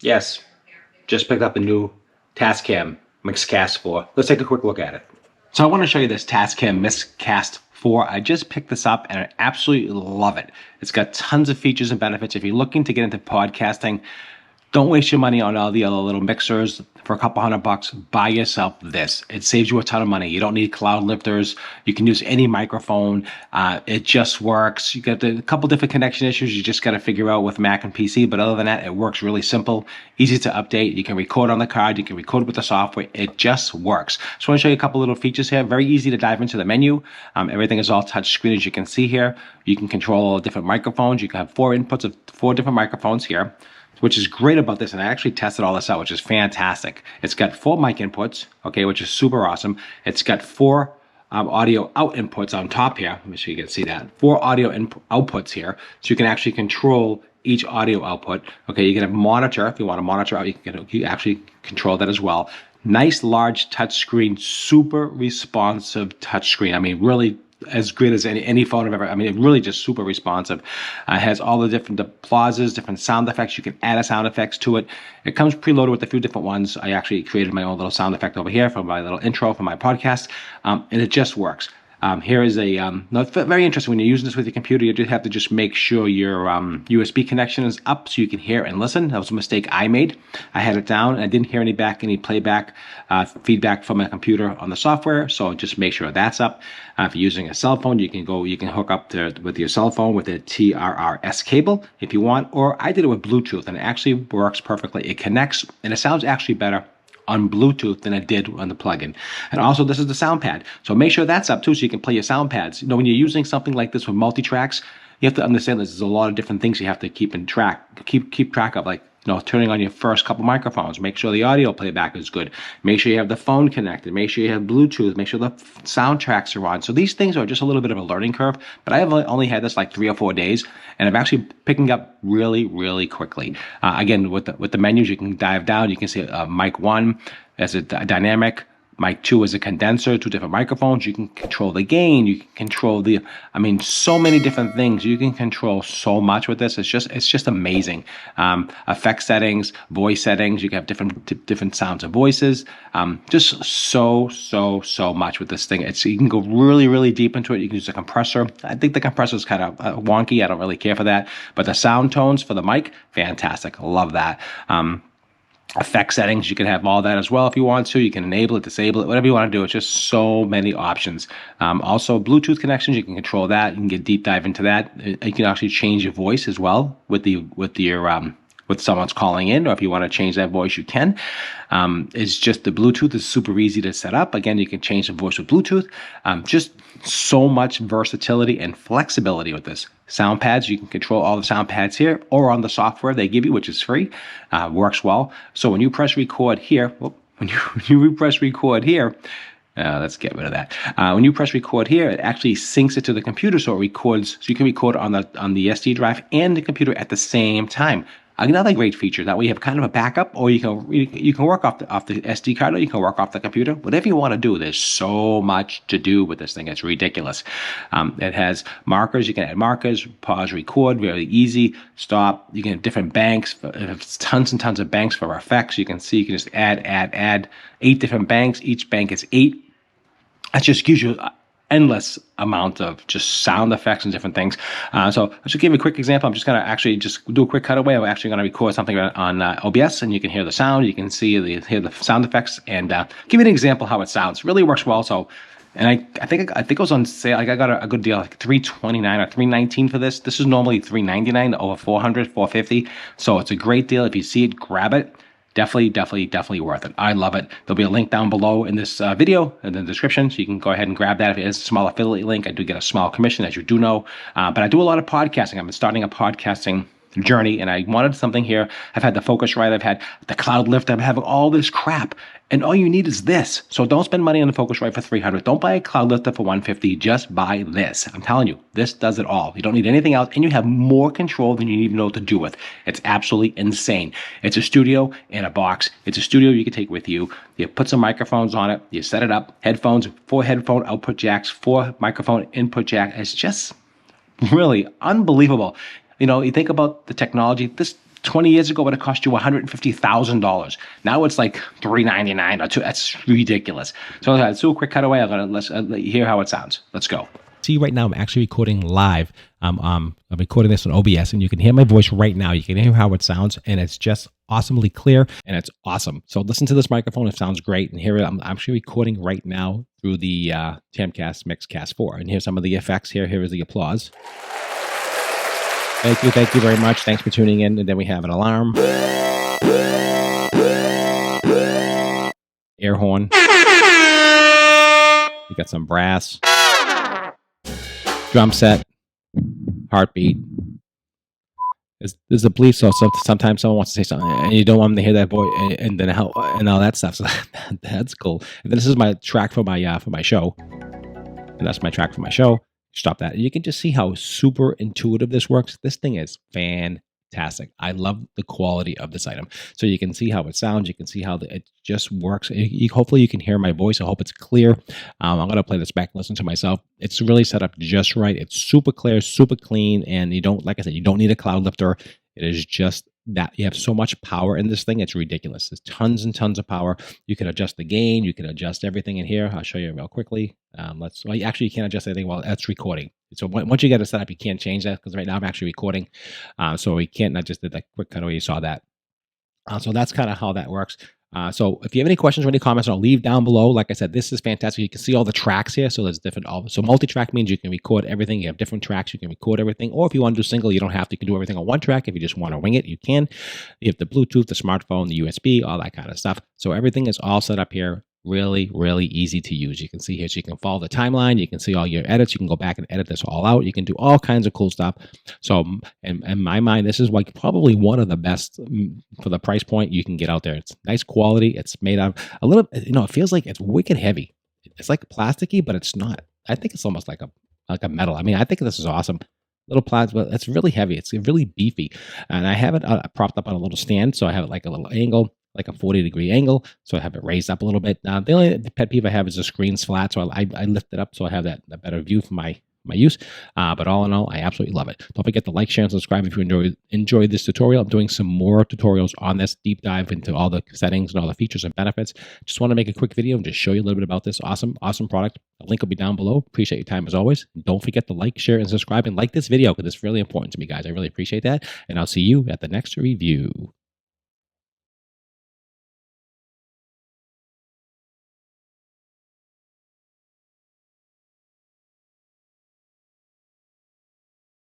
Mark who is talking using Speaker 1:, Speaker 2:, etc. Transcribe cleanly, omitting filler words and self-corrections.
Speaker 1: Yes, just picked up a new Tascam Mixcast 4. Let's take a quick look at it. So I want to show you this Tascam Mixcast 4. I just picked this up and I absolutely love it. It's got tons of features and benefits. If you're looking to get into podcasting, don't waste your money on all the other little mixers. For a couple $100, buy yourself this. It saves you a ton of money. You don't need cloud lifters. You can use any microphone. It just works. You got a couple different connection issues you just got to figure out with Mac and PC. But other than that, it works really simple, easy to update. You can record on the card. You can record with the software. It just works. So I want to show you a couple little features here. Very easy to dive into the menu. Everything is all touch screen, as you can see here. You can control all the different microphones. You can have 4 inputs of 4 different microphones here, which is great about this. And I actually tested all this out, which is fantastic. It's got 4 mic inputs, okay, which is super awesome. It's got 4 audio out inputs on top here. Let me show you can see that. 4 audio outputs here. So you can actually control each audio output. Okay, you can have monitor. If you want to monitor out, you can actually control that as well. Nice large touch screen, super responsive touch screen. I mean, really as good as any phone I've ever. I mean, it really just super responsive. It has all the different applauses, different sound effects. You can add a sound effects to it. It comes preloaded with a few different ones. I actually created my own little sound effect over here for my little intro for my podcast, and it just works. Here is a very interesting. When you're using this with your computer, you do have to just make sure your USB connection is up so you can hear and listen. That was a mistake I made. I had it down and I didn't hear any playback feedback from my computer on the software. So just make sure that's up. If you're using a cell phone, you can hook up with your cell phone with a TRRS cable if you want. Or I did it with Bluetooth and it actually works perfectly. It connects and it sounds actually better on Bluetooth than it did on the plugin. And also this is the sound pad. So make sure that's up too so you can play your sound pads. You know, when you're using something like this with multi-tracks, you have to understand there's a lot of different things you have to keep track of, like, you know, turning on your first couple microphones. Make sure the audio playback is good. Make sure you have the phone connected. Make sure you have Bluetooth. Make sure the sound tracks are on. So these things are just a little bit of a learning curve, but I have only had this like 3 or 4 days, and I'm actually picking up really, really quickly. Again, with the menus, you can dive down. You can see mic 1 as a dynamic. Mic 2 is a condenser, 2 different microphones. You can control the gain. You can control so many different things. You can control so much with this. It's just amazing. Effect settings, voice settings. You can have different sounds of voices. Just so much with this thing. You can go really, really deep into it. You can use a compressor. I think the compressor is kind of wonky. I don't really care for that. But the sound tones for the mic, fantastic. Love that. Effect settings, you can have all that as well if you want to. You can enable it, disable it, whatever you want to do. It's just so many options. Also, Bluetooth connections, you can control that. You can get deep dive into that. You can actually change your voice as well with someone's calling in, or if you want to change that voice, you can. It's just the Bluetooth is super easy to set up. Again, you can change the voice with Bluetooth. Just so much versatility and flexibility with this. Sound pads, you can control all the sound pads here or on the software they give you, which is free. Works well. So when you press record here, when you press record here, let's get rid of that. When you press record here, it actually syncs it to the computer, so it records. So you can record on the SD drive and the computer at the same time. Another great feature that we have kind of a backup, or you can work off the SD card, or you can work off the computer. Whatever you want to do. There's so much to do with this thing. It's ridiculous. It has markers. You can add markers, pause, record, very easy. Stop. You can have different banks. Tons and tons of banks for effects. You can see. You can just add 8 different banks. Each bank is 8. That just gives you endless amount of just sound effects and different things. So I'll just give you a quick example. I'm just going to actually just do a quick cutaway. I'm actually going to record something on OBS, and you can hear the sound. You can hear the sound effects, and give you an example how it sounds. It really works well. So, and I think it was on sale. Like I got a good deal, like $329 or $319 for this. This is normally $399, over $400, $450. So it's a great deal. If you see it, grab it. Definitely worth it. I love it. There'll be a link down below in this video in the description, so you can go ahead and grab that. If it is a small affiliate link, I do get a small commission, as you do know. But I do a lot of podcasting. I've been starting a podcasting journey, and I wanted something here. I've had the Focusrite, I've had the Cloud Lift, I'm having all this crap, and all you need is this. So don't spend money on the Focusrite for $300. Don't buy a Cloud Lifter for $150. Just buy this. I'm telling you, this does it all. You don't need anything else, and you have more control than you even know what to do with. It's absolutely insane. It's a studio in a box. It's a studio you can take with you. You put some microphones on it. You set it up. Headphones, 4 headphone output jacks, 4 microphone input jack. It's just really unbelievable. You know, you think about the technology, this 20 years ago, it would have cost you $150,000. Now it's like $399 or $2. That's ridiculous. So let's do a quick cutaway. Let's hear how it sounds. Let's go. See, right now I'm actually recording live. I'm recording this on OBS, and you can hear my voice right now. You can hear how it sounds, and it's just awesomely clear, and it's awesome. So listen to this microphone. It sounds great. And here I'm actually recording right now through the Tascam Mixcast 4. And here's some of the effects here. Here is the applause. Thank you very much. Thanks for tuning in. And then we have an alarm, air horn. You got some brass, drum set, heartbeat. There's a bleep, so sometimes someone wants to say something and you don't want them to hear that voice and then how and all that stuff. So that's cool. And then this is my track for my show, and that's my track for my show. Stop that. You can just see how super intuitive this works. This thing is fantastic. I love the quality of this item. So you can see how it sounds. You can see how it just works. Hopefully you can hear my voice. I hope it's clear. I'm going to play this back and listen to myself. It's really set up just right. It's super clear, super clean. And you don't, like I said, you don't need a cloud lifter. It is just that you have so much power in this thing. It's ridiculous. There's tons and tons of power. You can adjust the gain. You can adjust everything in here. I'll show you real quickly. Well, actually, you can't adjust anything while that's recording. So once you get it set up, you can't change that because right now I'm actually recording. So we can't, I just did that quick cutaway. You saw that. So that's kind of how that works. So if you have any questions or any comments, I'll leave down below. Like I said, this is fantastic. You can see all the tracks here. So there's different, so multi-track means you can record everything. You have different tracks. You can record everything. Or if you want to do single, you don't have to. You can do everything on one track. If you just want to wing it, you can. You have the Bluetooth, the smartphone, the USB, all that kind of stuff. So everything is all set up here. Really, really easy to use. You can see here, so you can follow the timeline. You can see all your edits. You can go back and edit this all out. You can do all kinds of cool stuff. So in my mind, this is like probably one of the best for the price point you can get out there. It's nice quality. It's made out a little, it feels like it's wicked heavy. It's like plasticky, but it's not. I think it's almost like a metal. I mean, I think this is awesome. Little plastic, but it's really heavy. It's really beefy. And I have it propped up on a little stand. So I have it like a little angle, like a 40-degree angle. So I have it raised up a little bit. The only pet peeve I have is the screen's flat. So I lift it up so I have that better view for my use. But all in all, I absolutely love it. Don't forget to like, share, and subscribe if you enjoyed this tutorial. I'm doing some more tutorials on this, deep dive into all the settings and all the features and benefits. Just want to make a quick video and just show you a little bit about this awesome product. The link will be down below. Appreciate your time as always. Don't forget to like, share, and subscribe, and like this video because it's really important to me, guys. I really appreciate that. And I'll see you at the next review.